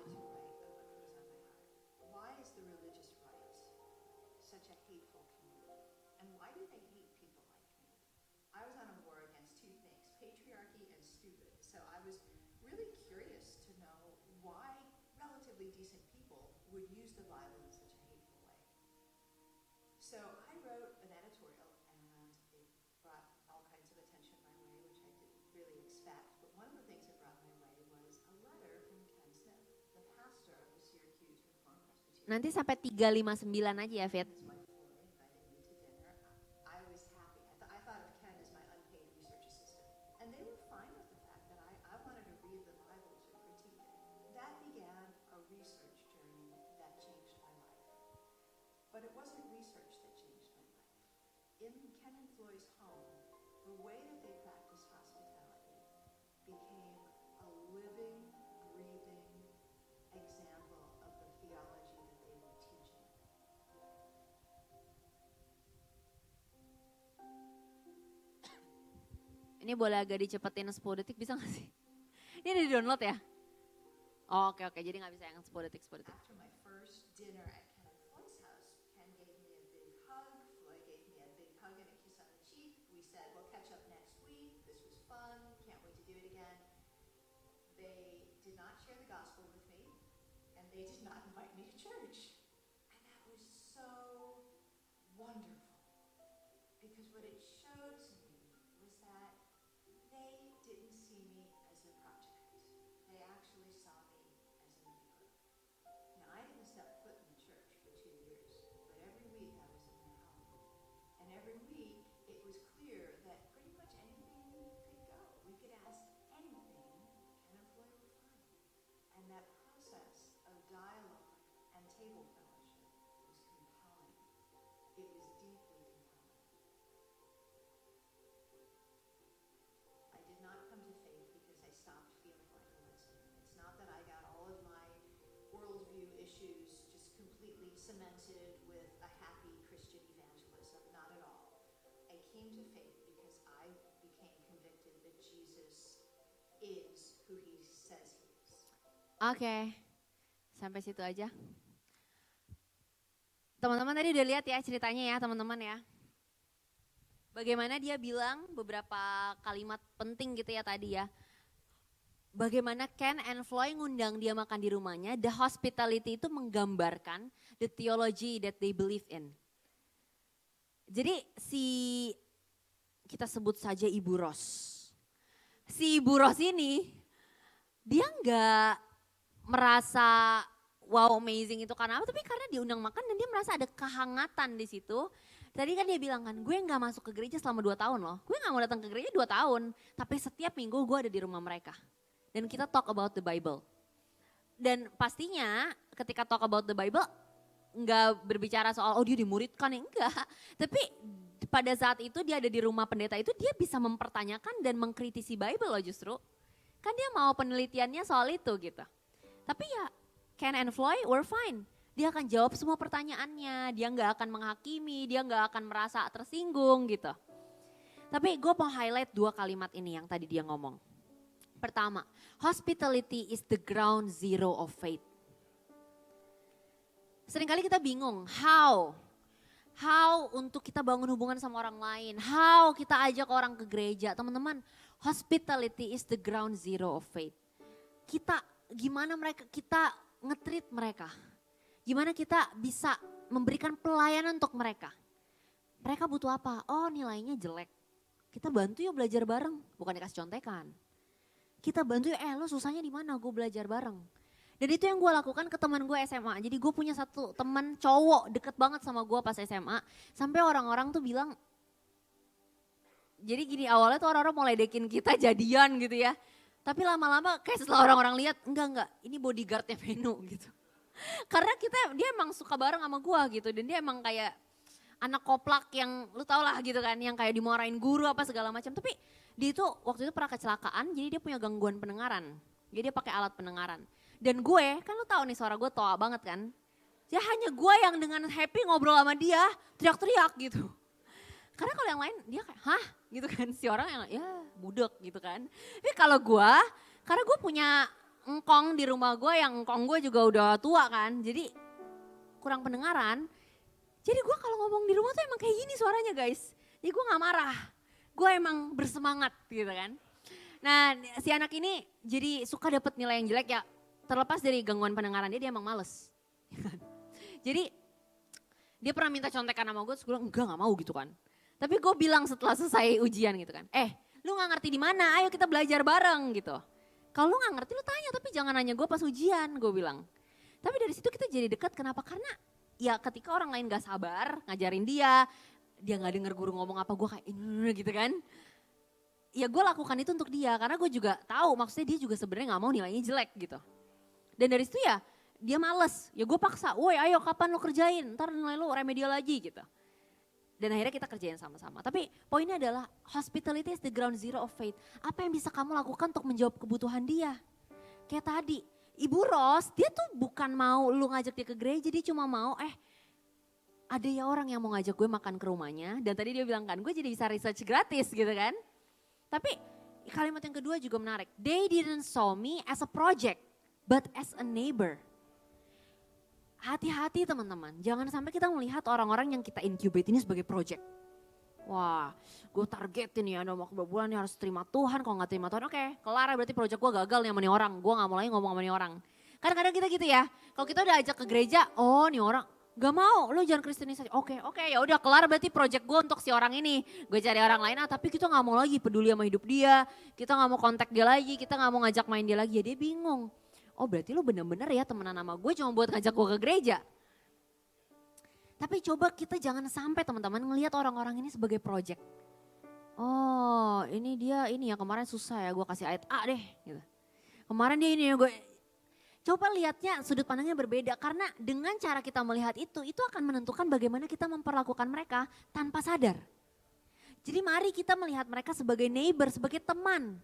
Speaker 2: So I wrote an editorial and it brought all kinds of attention my way, which I didn't really expect. But one of the things it brought my way was a letter from Ken Smith, the pastor of the Syracuse Reformed Presbyterian.
Speaker 1: Nanti sampai 3:59 aja ya, Fit.
Speaker 2: His wife Lori invited me to dinner. I was happy. I thought of Ken as my unpaid research assistant. And they were fine with the fact that I wanted to read the Bible to critique it. That began a research journey that changed my life. But it wasn't research that changed my life. In Ken and Floy's home, the way that they practiced hospitality became a living, breathing example of the theology that they were teaching.
Speaker 1: Ini boleh agak dicepetin 10 detik, bisa gak sih? Ini ada di download ya? Oh, oke, jadi gak bisa yang 10 detik.
Speaker 2: After my first dinner at Ken and Floyd's house, Ken gave me a big hug, Floyd gave me a big hug and a kiss on the cheek. We said, we'll catch up next week. This was fun, can't wait to do it again. They did not share the gospel with me, and they did not invite me to church. And that was so wonderful, because what it showed to me was that they didn't see me as a project. They actually saw me as a neighbor. Now, I didn't step foot in the church for 2 years, but every week I was in their home. And every week it was clear that pretty much anything could go. We could ask anything, Ken and Floyd were fine. And that process of dialogue and table fellowship was compelling. It was deeply compelling. I did not come to faith because I stopped feeling like a lesbian. It's not that I got all of my worldview issues just completely cemented with a happy Christian evangelism. Not at all. I came to faith because I became convicted that Jesus is who he says he is.
Speaker 1: Oke, sampai situ aja. Teman-teman tadi udah lihat ya ceritanya ya teman-teman ya. Bagaimana dia bilang beberapa kalimat penting gitu ya tadi ya. Bagaimana Ken and Floyd ngundang dia makan di rumahnya. The hospitality itu menggambarkan the theology that they believe in. Jadi kita sebut saja Ibu Ros. Si Ibu Ros ini dia nggak merasa wow amazing itu karena apa, tapi karena diundang makan dan dia merasa ada kehangatan di situ. Tadi kan dia bilang kan, gue gak masuk ke gereja selama 2 tahun loh. Gue gak mau datang ke gereja 2 tahun, tapi setiap minggu gue ada di rumah mereka. Dan kita talk about the Bible. Dan pastinya ketika talk about the Bible, gak berbicara soal, oh dia dimuridkan, ya enggak. Tapi pada saat itu dia ada di rumah pendeta itu, dia bisa mempertanyakan dan mengkritisi Bible loh justru. Kan dia mau penelitiannya soal itu gitu. Tapi ya Ken and Floyd were fine. Dia akan jawab semua pertanyaannya, dia gak akan menghakimi, dia gak akan merasa tersinggung gitu. Tapi gue mau highlight 2 kalimat ini yang tadi dia ngomong. Pertama, hospitality is the ground zero of faith. Seringkali kita bingung, how untuk kita bangun hubungan sama orang lain, how kita ajak orang ke gereja. Teman-teman, hospitality is the ground zero of faith. Gimana kita nge-treat mereka. Gimana kita bisa memberikan pelayanan untuk mereka. Mereka butuh apa? Oh nilainya jelek. Kita bantu yuk belajar bareng, bukan dikasih contekan. Kita bantu yuk, lo susahnya di mana? Gue belajar bareng. Dan itu yang gue lakukan ke teman gue SMA. Jadi gue punya satu teman cowok deket banget sama gue pas SMA. Sampai orang-orang tuh bilang, jadi gini awalnya tuh orang-orang mulai dekin kita jadian gitu ya. Tapi lama-lama kayak setelah orang-orang lihat, enggak, ini bodyguardnya Venu gitu. Karena dia emang suka bareng sama gua gitu dan dia emang kayak anak koplak yang lu tau lah gitu kan, yang kayak dimarahin guru apa segala macam. Tapi dia itu waktu itu pernah kecelakaan, jadi dia punya gangguan pendengaran. Jadi dia pakai alat pendengaran. Dan gue, kan lu tahu nih suara gue toa banget kan. Ya hanya gue yang dengan happy ngobrol sama dia, teriak-teriak gitu. Karena kalau yang lain dia kayak, hah gitu kan. Si orang yang ya budek gitu kan. Tapi kalau gue, karena gue punya engkong di rumah gue yang engkong gue juga udah tua kan. Jadi kurang pendengaran. Jadi gue kalau ngomong di rumah tuh emang kayak gini suaranya guys. Jadi gue gak marah. Gue emang bersemangat gitu kan. Nah si anak ini jadi suka dapet nilai yang jelek ya. Terlepas dari gangguan pendengaran dia emang males. Jadi dia pernah minta contekan sama gue, terus gue bilang enggak gak mau gitu kan. Tapi gue bilang setelah selesai ujian gitu kan, lu gak ngerti di mana, ayo kita belajar bareng gitu. Kalau lu gak ngerti lu tanya, tapi jangan nanya gue pas ujian, gue bilang. Tapi dari situ kita jadi dekat, kenapa? Karena ya ketika orang lain gak sabar ngajarin dia gak denger guru ngomong apa, gue kayak ini gitu kan. Ya gue lakukan itu untuk dia, karena gue juga tahu maksudnya dia juga sebenarnya gak mau nilainya jelek gitu. Dan dari situ ya dia males, ya gue paksa, woi ayo kapan lo kerjain, ntar nilai lo remedial lagi gitu. Dan akhirnya kita kerjain sama-sama. Tapi poinnya adalah hospitality is the ground zero of faith. Apa yang bisa kamu lakukan untuk menjawab kebutuhan dia? Kayak tadi, Ibu Ros dia tuh bukan mau lu ngajak dia ke gereja, dia cuma mau ada ya orang yang mau ngajak gue makan ke rumahnya. Dan tadi dia bilang kan gue jadi bisa research gratis gitu kan. Tapi kalimat yang kedua juga menarik. They didn't saw me as a project, but as a neighbor. Hati-hati teman-teman, jangan sampai kita melihat orang-orang yang kita incubate ini sebagai project. Wah, gue targetin ya, dalam waktu beberapa bulan nih harus terima Tuhan, kalau gak terima Tuhan oke, kelar berarti project gue gagal nih sama nih orang, gue gak mau lagi ngomong sama nih orang. Kadang-kadang kita gitu ya, kalau kita udah ajak ke gereja, oh nih orang gak mau, lu jangan kristenisasi, oke ya udah kelar berarti project gue untuk si orang ini. Gue cari orang lain, tapi kita gak mau lagi peduli sama hidup dia, kita gak mau kontak dia lagi, kita gak mau ngajak main dia lagi, ya dia bingung. Oh berarti lu bener-bener ya temenan sama gue cuma buat ngajak gue ke gereja. Tapi coba kita jangan sampai teman-teman ngelihat orang-orang ini sebagai project. Oh ini dia ini ya kemarin susah ya gue kasih ayat A deh. Gitu. Kemarin dia ini ya gue. Coba lihatnya sudut pandangnya berbeda karena dengan cara kita melihat itu akan menentukan bagaimana kita memperlakukan mereka tanpa sadar. Jadi mari kita melihat mereka sebagai neighbor, sebagai teman.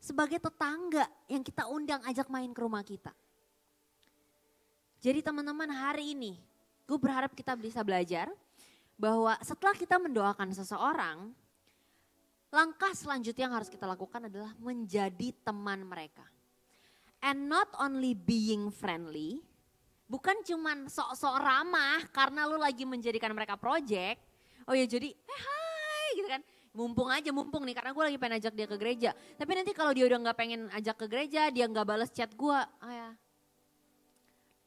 Speaker 1: Sebagai tetangga yang kita undang ajak main ke rumah kita. Jadi teman-teman hari ini gue berharap kita bisa belajar bahwa setelah kita mendoakan seseorang, langkah selanjutnya yang harus kita lakukan adalah menjadi teman mereka. And not only being friendly, bukan cuman sok-sok ramah karena lu lagi menjadikan mereka project. Oh ya jadi hai gitu kan. Mumpung nih karena gue lagi pengen ajak dia ke gereja. Tapi nanti kalau dia udah gak pengen ajak ke gereja, dia gak balas chat gue.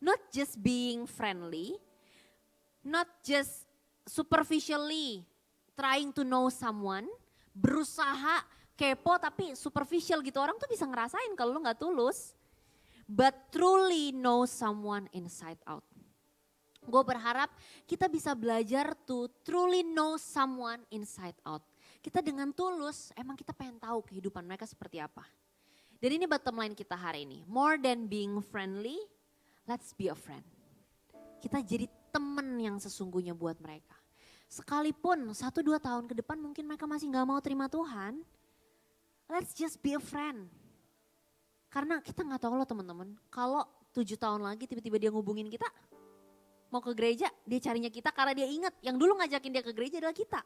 Speaker 1: Not just being friendly, not just superficially trying to know someone, berusaha kepo tapi superficial gitu. Orang tuh bisa ngerasain kalau lu gak tulus. But truly know someone inside out. Gue berharap kita bisa belajar to truly know someone inside out. Kita dengan tulus, emang kita pengen tahu kehidupan mereka seperti apa. Dan ini bottom line kita hari ini. More than being friendly, let's be a friend. Kita jadi teman yang sesungguhnya buat mereka. Sekalipun 1-2 tahun ke depan mungkin mereka masih gak mau terima Tuhan. Let's just be a friend. Karena kita gak tahu loh teman-teman. Kalau 7 tahun lagi tiba-tiba dia ngubungin kita. Mau ke gereja, dia carinya kita karena dia ingat yang dulu ngajakin dia ke gereja adalah kita.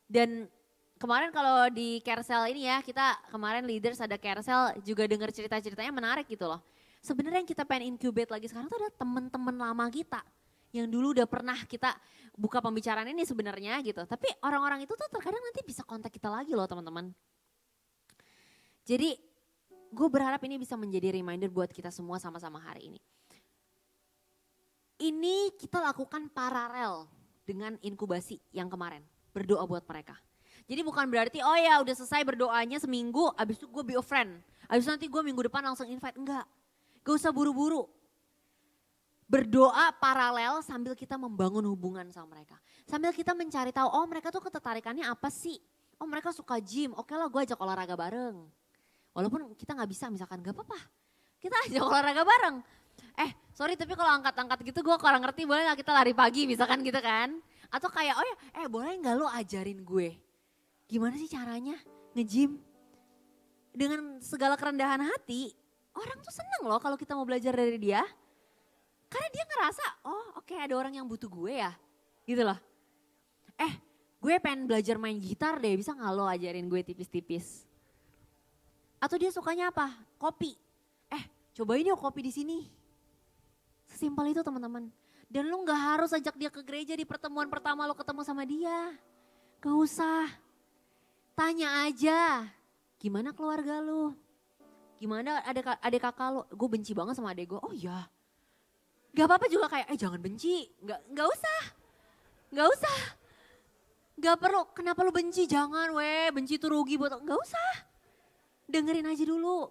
Speaker 1: Dan kemarin kalau di carousel ini ya, kita kemarin leaders ada carousel juga dengar cerita-ceritanya menarik gitu loh. Sebenarnya yang kita pengen incubate lagi sekarang tuh adalah teman-teman lama kita. Yang dulu udah pernah kita buka pembicaraan ini sebenarnya gitu. Tapi orang-orang itu tuh terkadang nanti bisa kontak kita lagi loh teman-teman. Jadi gue berharap ini bisa menjadi reminder buat kita semua sama-sama hari ini. Ini kita lakukan paralel dengan inkubasi yang kemarin. Berdoa buat mereka. Jadi bukan berarti oh ya udah selesai berdoanya seminggu abis itu gue be a friend. Abis itu nanti gue minggu depan langsung invite. Enggak, gak usah buru-buru. Berdoa paralel sambil kita membangun hubungan sama mereka. Sambil kita mencari tahu oh mereka tuh ketertarikannya apa sih. Oh mereka suka gym, oke lah gue ajak olahraga bareng. Walaupun kita gak bisa misalkan gak apa-apa. Kita ajak olahraga bareng. Sorry tapi kalau angkat-angkat gitu gue kurang ngerti boleh gak kita lari pagi misalkan gitu kan. Atau kayak oh ya boleh gak lo ajarin gue gimana sih caranya nge-gym. dengan segala kerendahan hati, orang tuh seneng loh kalau kita mau belajar dari dia. Karena dia ngerasa, oh oke, ada orang yang butuh gue ya, gitu loh. Gue pengen belajar main gitar deh, bisa gak lo ajarin gue tipis-tipis? Atau dia sukanya apa? Kopi. Cobain yuk kopi di sini. Sesimpel itu teman-teman. Dan lu gak harus ajak dia ke gereja di pertemuan pertama lo ketemu sama dia. Gak usah. Tanya aja, gimana keluarga lu? Gimana adik kakak lu? Gue benci banget sama adik gue, oh iya. Gak apa-apa juga kayak, jangan benci. Gak usah. Gak usah. Gak perlu, kenapa lu benci? Jangan benci tuh rugi buat, gak usah. Dengerin aja dulu.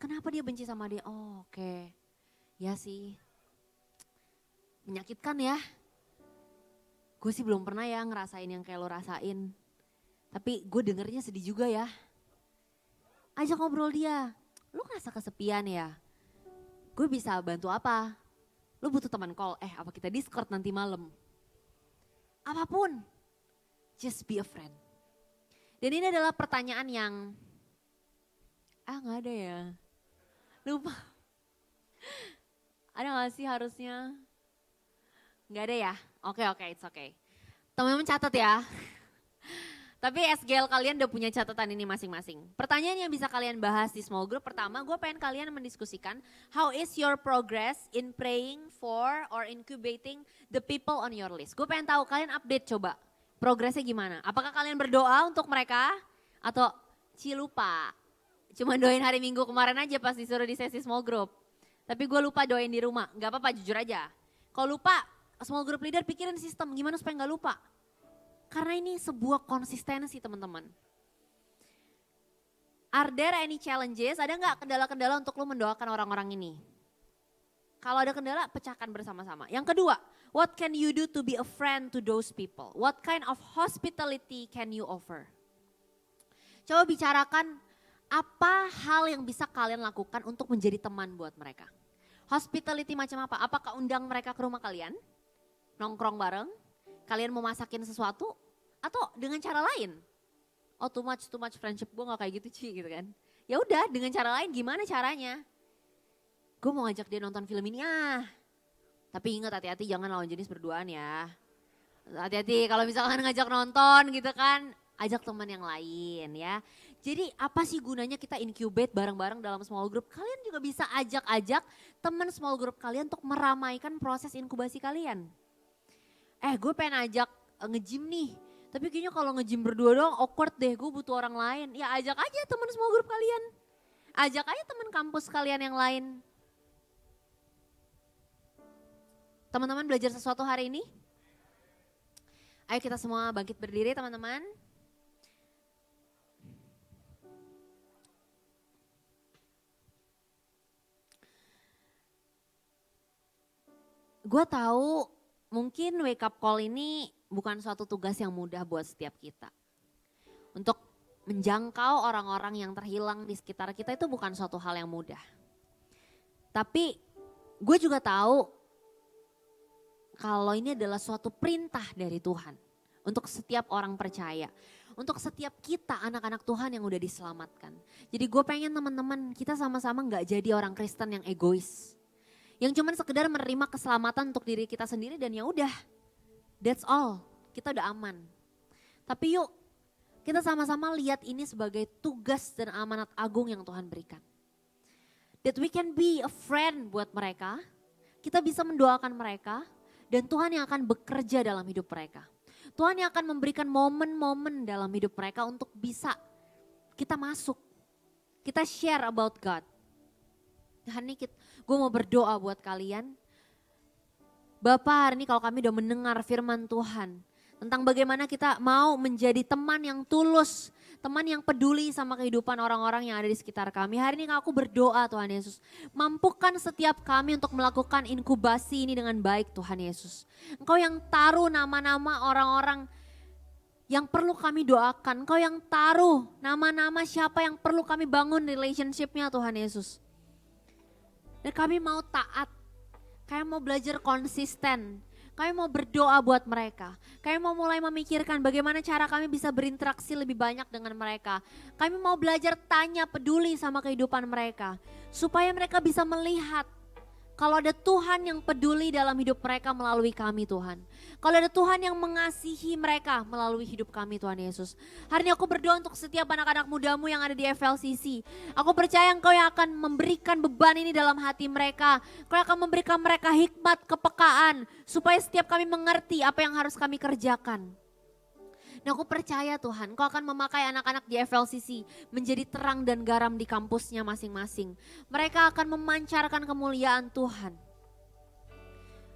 Speaker 1: Kenapa dia benci sama dia? Oh oke. Ya sih. Menyakitkan ya. Gue sih belum pernah ya ngerasain yang kayak lo rasain. Tapi gue dengernya sedih juga ya. Ajak ngobrol dia. Lu ngerasa kesepian ya? Gue bisa bantu apa? Lu butuh teman call, apa kita Discord nanti malam? Apapun. Just be a friend. Dan ini adalah pertanyaan yang, gak ada ya. Lupa. Ada gak sih harusnya? Gak ada ya? Oke, it's okay. Teman-teman catat ya. Tapi SGL kalian udah punya catatan ini masing-masing. Pertanyaan yang bisa kalian bahas di small group. Pertama, gue pengen kalian mendiskusikan how is your progress in praying for or incubating the people on your list. Gue pengen tahu kalian update coba. Progresnya gimana? Apakah kalian berdoa untuk mereka? Atau lupa? Cuma doain hari Minggu kemarin aja pas disuruh di sesi small group. Tapi gue lupa doain di rumah. Gak apa-apa, jujur aja. Kalau lupa, small group leader pikirin sistem gimana supaya gak lupa. Karena ini sebuah konsistensi teman-teman. Are there any challenges? Ada nggak kendala-kendala untuk lo mendoakan orang-orang ini? Kalau ada kendala, pecahkan bersama-sama. Yang kedua, what can you do to be a friend to those people? What kind of hospitality can you offer? Coba bicarakan apa hal yang bisa kalian lakukan untuk menjadi teman buat mereka. Hospitality macam apa? Apakah undang mereka ke rumah kalian? Nongkrong bareng? Kalian mau masakin sesuatu? Atau dengan cara lain? Oh too much friendship gue gak kayak gitu gitu kan. Ya udah dengan cara lain gimana caranya? Gue mau ngajak dia nonton film ini Tapi ingat hati-hati jangan lawan jenis berduaan ya. Hati-hati kalau misalkan ngajak nonton gitu kan. Ajak teman yang lain ya. Jadi apa sih gunanya kita incubate bareng-bareng dalam small group? Kalian juga bisa ajak-ajak teman small group kalian untuk meramaikan proses inkubasi kalian. Gue pengen ajak nge-gym nih. Tapi kayaknya kalau nge-gym berdua doang awkward deh, gue butuh orang lain. Ya ajak aja teman small group kalian. Ajak aja teman kampus kalian yang lain. Teman-teman belajar sesuatu hari ini? Ayo kita semua bangkit berdiri teman-teman. Gue tahu mungkin wake up call ini bukan suatu tugas yang mudah buat setiap kita. Untuk menjangkau orang-orang yang terhilang di sekitar kita itu bukan suatu hal yang mudah. Tapi gue juga tahu kalau ini adalah suatu perintah dari Tuhan. Untuk setiap orang percaya. Untuk setiap kita anak-anak Tuhan yang udah diselamatkan. Jadi gue pengen teman-teman kita sama-sama gak jadi orang Kristen yang egois. Yang cuman sekedar menerima keselamatan untuk diri kita sendiri dan ya udah. That's all. Kita udah aman. Tapi yuk kita sama-sama lihat ini sebagai tugas dan amanat agung yang Tuhan berikan. That we can be a friend buat mereka. Kita bisa mendoakan mereka dan Tuhan yang akan bekerja dalam hidup mereka. Tuhan yang akan memberikan momen-momen dalam hidup mereka untuk bisa kita masuk. Kita share about God. Hari ini gue mau berdoa buat kalian. Bapak, hari ini kalau kami udah mendengar firman Tuhan. Tentang bagaimana kita mau menjadi teman yang tulus. Teman yang peduli sama kehidupan orang-orang yang ada di sekitar kami. Hari ini aku berdoa Tuhan Yesus. Mampukan setiap kami untuk melakukan inkubasi ini dengan baik Tuhan Yesus. Engkau yang taruh nama-nama orang-orang yang perlu kami doakan. Engkau yang taruh nama-nama siapa yang perlu kami bangun relationship-nya Tuhan Yesus. Dan kami mau taat, kayak mau belajar konsisten. Kami mau berdoa buat mereka. Kami mau mulai memikirkan bagaimana cara kami bisa berinteraksi lebih banyak dengan mereka. Kami mau belajar tanya, peduli sama kehidupan mereka. Supaya mereka bisa melihat kalau ada Tuhan yang peduli dalam hidup mereka melalui kami Tuhan. Kalau ada Tuhan yang mengasihi mereka melalui hidup kami Tuhan Yesus. Hari ini aku berdoa untuk setiap anak-anak mudamu yang ada di FLCC. Aku percaya Engkau yang akan memberikan beban ini dalam hati mereka. Engkau yang akan memberikan mereka hikmat, kepekaan. Supaya setiap kami mengerti apa yang harus kami kerjakan. Nah aku percaya Tuhan, Kau akan memakai anak-anak di FLCC menjadi terang dan garam di kampusnya masing-masing. Mereka akan memancarkan kemuliaan Tuhan.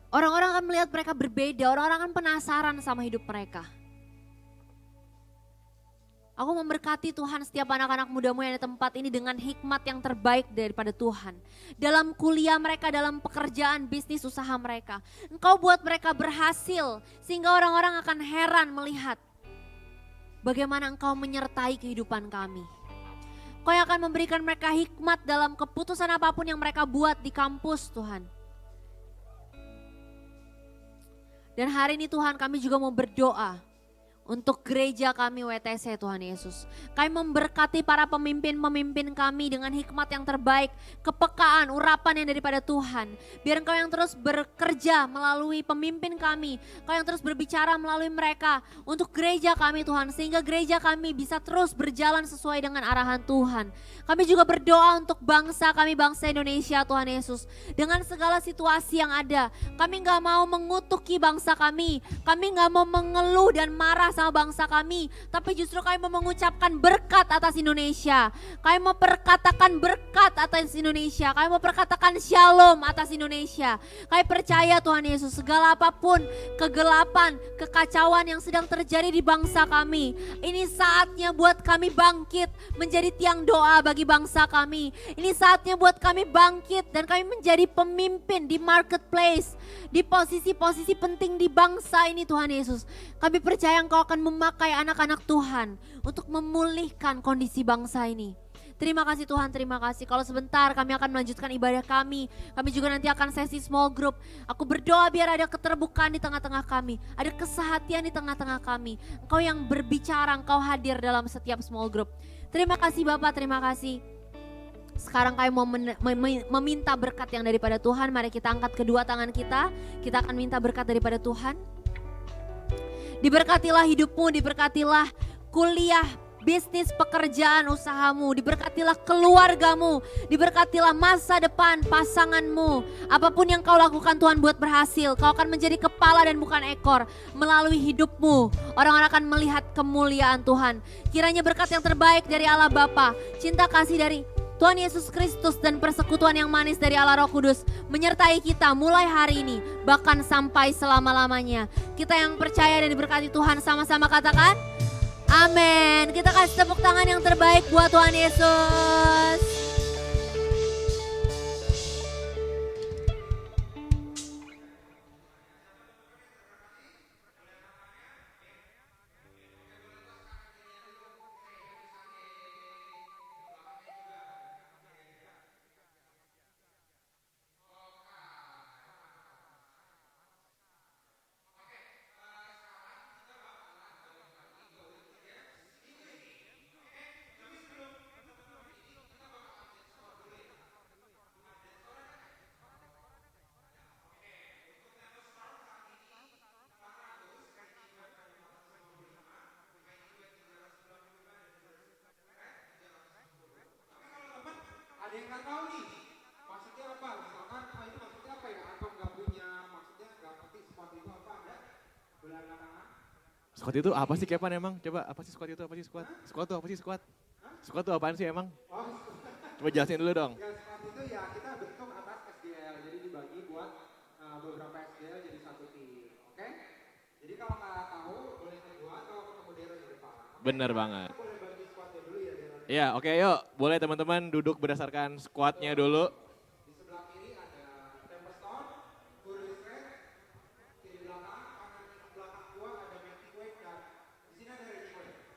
Speaker 1: Orang-orang akan melihat mereka berbeda, orang-orang akan penasaran sama hidup mereka. Aku memberkati Tuhan setiap anak-anak mudamu yang ada di tempat ini dengan hikmat yang terbaik daripada Tuhan. Dalam kuliah mereka, dalam pekerjaan, bisnis, usaha mereka. Engkau buat mereka berhasil sehingga orang-orang akan heran melihat bagaimana Engkau menyertai kehidupan kami. Kau yang akan memberikan mereka hikmat dalam keputusan apapun yang mereka buat di kampus Tuhan. Dan hari ini Tuhan kami juga mau berdoa untuk gereja kami WTC Tuhan Yesus. Kami memberkati para pemimpin-pemimpin kami dengan hikmat yang terbaik, kepekaan, urapan yang daripada Tuhan. Biar Engkau yang terus bekerja melalui pemimpin kami, Engkau yang terus berbicara melalui mereka untuk gereja kami Tuhan. Sehingga gereja kami bisa terus berjalan sesuai dengan arahan Tuhan. Kami juga berdoa untuk bangsa kami, bangsa Indonesia Tuhan Yesus. Dengan segala situasi yang ada, kami gak mau mengutuki bangsa kami gak mau mengeluh dan marah sama bangsa kami, tapi justru kami mau mengucapkan berkat atas Indonesia. Kami mau perkatakan berkat atas Indonesia. Kami mau perkatakan shalom atas Indonesia. Kami percaya Tuhan Yesus, segala apapun kegelapan, kekacauan yang sedang terjadi di bangsa kami, ini saatnya buat kami bangkit menjadi tiang doa bagi bangsa kami. Ini saatnya buat kami bangkit dan kami menjadi pemimpin di marketplace, di posisi-posisi penting di bangsa ini Tuhan Yesus. Kami percaya Engkau akan memakai anak-anak Tuhan untuk memulihkan kondisi bangsa ini. Terima kasih Tuhan, terima kasih. Kalau sebentar kami akan melanjutkan ibadah kami. Kami juga nanti akan sesi small group. Aku berdoa biar ada keterbukaan di tengah-tengah kami. Ada kesehatian di tengah-tengah kami. Engkau yang berbicara, Engkau hadir dalam setiap small group. Terima kasih Bapak, terima kasih. Sekarang kami mau meminta berkat yang daripada Tuhan. Mari kita angkat kedua tangan kita. Kita akan minta berkat daripada Tuhan. Diberkatilah hidupmu, diberkatilah kuliah, bisnis, pekerjaan, usahamu, diberkatilah keluargamu, diberkatilah masa depan pasanganmu. Apapun yang kau lakukan Tuhan buat berhasil, kau akan menjadi kepala dan bukan ekor. Melalui hidupmu, orang-orang akan melihat kemuliaan Tuhan. Kiranya berkat yang terbaik dari Allah Bapa, cinta kasih dari Tuhan Yesus Kristus dan persekutuan yang manis dari Allah Roh Kudus menyertai kita mulai hari ini bahkan sampai selama-lamanya. Kita yang percaya dan diberkati Tuhan sama-sama katakan amin. Kita kasih tepuk tangan yang terbaik buat Tuhan Yesus.
Speaker 3: Ada yang nggak tahu nih, maksudnya apa? Misalkan, itu maksudnya apa ya? Atau nggak punya, maksudnya nggak ngerti squat itu apa? Ada? Boleh angkat tangan?
Speaker 4: Squat itu apa sih Kepan emang? Coba apa sih squat itu? Apa sih squat? Squat itu apa sih squat? Squat itu apaan sih emang?
Speaker 3: Oh,
Speaker 4: Coba jelasin dulu dong.
Speaker 3: ya squat itu ya kita bentuk atas SDL, jadi dibagi buat beberapa SDL jadi satu tim, oke? Jadi kalau nggak tahu, boleh kedua atau ketemu Dero di depan.
Speaker 4: Bener banget.
Speaker 3: Boleh bagi squatnya dulu ya Dero.
Speaker 4: Iya, oke yuk. Boleh teman-teman duduk berdasarkan squatnya dulu.